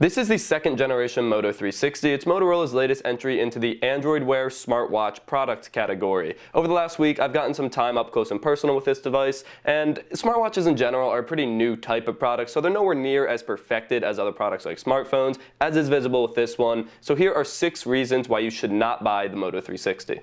This is the second generation Moto 360. It's Motorola's latest entry into the Android Wear smartwatch product category. Over the last week, I've gotten some time up close and personal with this device, and smartwatches in general are a pretty new type of product, so they're nowhere near as perfected as other products like smartphones, as is visible with this one. So here are 6 reasons why you should not buy the Moto 360.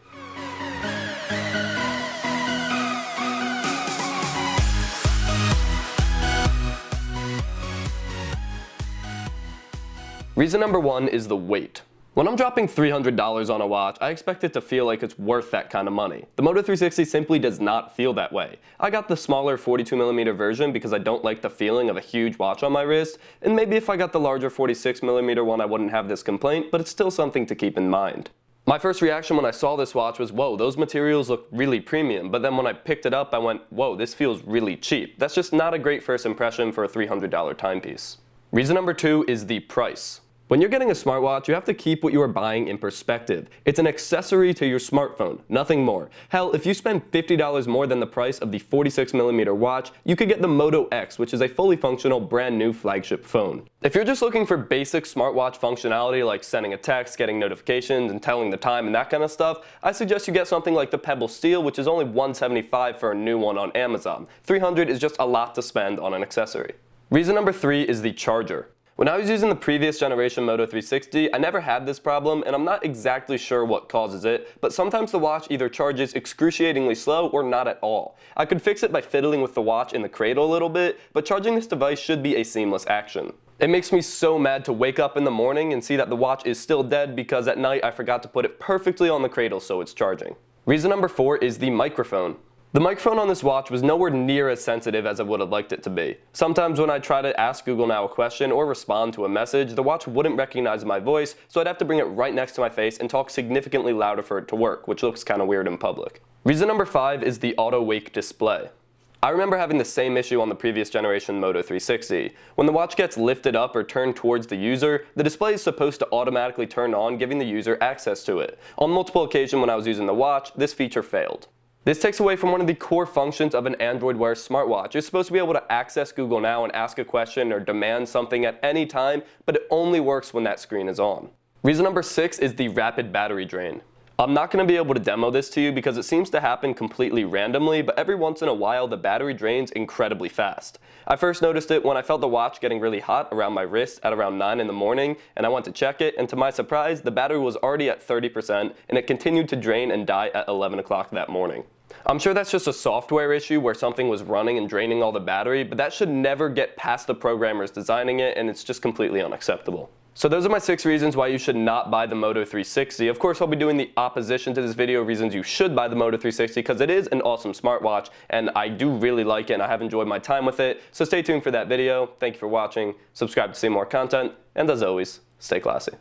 Reason number 1 is the weight. When I'm dropping $300 on a watch, I expect it to feel like it's worth that kind of money. The Moto 360 simply does not feel that way. I got the smaller 42mm version because I don't like the feeling of a huge watch on my wrist, and maybe if I got the larger 46mm one I wouldn't have this complaint, but it's still something to keep in mind. My first reaction when I saw this watch was, whoa, those materials look really premium, but then when I picked it up I went, whoa, this feels really cheap. That's just not a great first impression for a $300 timepiece. Reason number 2 is the price. When you're getting a smartwatch, you have to keep what you are buying in perspective. It's an accessory to your smartphone, nothing more. Hell, if you spend $50 more than the price of the 46mm watch, you could get the Moto X, which is a fully functional, brand new flagship phone. If you're just looking for basic smartwatch functionality like sending a text, getting notifications, and telling the time and that kind of stuff, I suggest you get something like the Pebble Steel, which is only $175 for a new one on Amazon. $300 is just a lot to spend on an accessory. Reason number 3 is the charger. When I was using the previous generation Moto 360, I never had this problem, and I'm not exactly sure what causes it, but sometimes the watch either charges excruciatingly slow or not at all. I could fix it by fiddling with the watch in the cradle a little bit, but charging this device should be a seamless action. It makes me so mad to wake up in the morning and see that the watch is still dead because at night I forgot to put it perfectly on the cradle so it's charging. Reason number 4 is the microphone. The microphone on this watch was nowhere near as sensitive as I would have liked it to be. Sometimes when I try to ask Google Now a question or respond to a message, the watch wouldn't recognize my voice, so I'd have to bring it right next to my face and talk significantly louder for it to work, which looks kind of weird in public. Reason number 5 is the auto wake display. I remember having the same issue on the previous generation Moto 360. When the watch gets lifted up or turned towards the user, the display is supposed to automatically turn on, giving the user access to it. On multiple occasions when I was using the watch, this feature failed. This takes away from one of the core functions of an Android Wear smartwatch. You're supposed to be able to access Google Now and ask a question or demand something at any time, but it only works when that screen is on. Reason number 6 is the rapid battery drain. I'm not going to be able to demo this to you because it seems to happen completely randomly, but every once in a while the battery drains incredibly fast. I first noticed it when I felt the watch getting really hot around my wrist at around 9 in the morning, and I went to check it, and to my surprise, the battery was already at 30%, and it continued to drain and die at 11 o'clock that morning. I'm sure that's just a software issue where something was running and draining all the battery, but that should never get past the programmers designing it, and it's just completely unacceptable. So those are my 6 reasons why you should not buy the Moto 360. Of course, I'll be doing the opposition to this video, reasons you should buy the Moto 360, because it is an awesome smartwatch, and I do really like it, and I have enjoyed my time with it. So stay tuned for that video. Thank you for watching. Subscribe to see more content, and as always, stay classy.